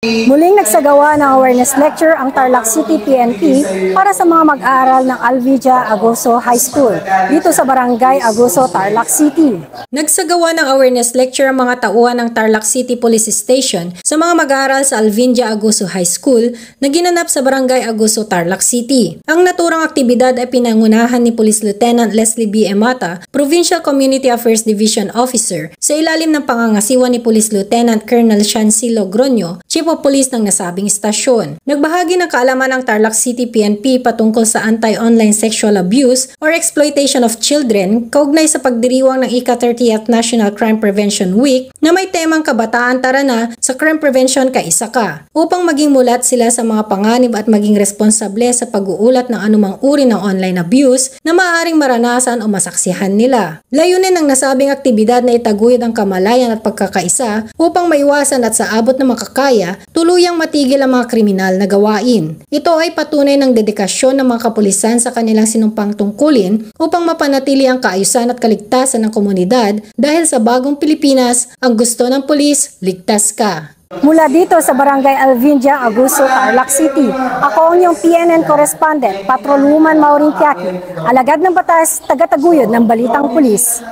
Muling nagsagawa ng awareness lecture ang Tarlac City PNP para sa mga mag-aaral ng Alvidia Agoso High School dito sa Barangay Agoso, Tarlac City. Nagsagawa ng awareness lecture ang mga tauhan ng Tarlac City Police Station sa mga mag-aaral sa Alvidia Agoso High School na ginanap sa Barangay Agoso, Tarlac City. Ang naturang aktibidad ay pinangunahan ni Police Lieutenant Leslie B. Emata, Provincial Community Affairs Division Officer, sa ilalim ng pangangasiwa ni Police Lieutenant Colonel Shancy Logronio, Chief of Police ng nasabing istasyon. Nagbahagi ng kaalaman ng Tarlac City PNP patungkol sa anti-online sexual abuse or exploitation of children kaugnay sa pagdiriwang ng ika-30th National Crime Prevention Week na may temang kabataan tara na sa crime prevention kaisa ka, upang maging mulat sila sa mga panganib at maging responsable sa pag-uulat ng anumang uri ng online abuse na maaaring maranasan o masaksihan nila. Layunin ng nasabing aktibidad na itaguyod ang kamalayan at pagkakaisa upang maiwasan at sa abot na makakaya tuluyang matigil ang mga kriminal na gawain. Ito ay patunay ng dedikasyon ng mga kapulisan sa kanilang sinumpang tungkulin upang mapanatili ang kaayusan at kaligtasan ng komunidad dahil sa bagong Pilipinas, ang gusto ng pulis, ligtas ka. Mula dito sa Barangay Alvidia Agoso, Tarlac City, ako ang inyong PNN correspondent, Patrolwoman Maureen Tiaki, alagad ng batas, tagataguyod ng Balitang Pulis.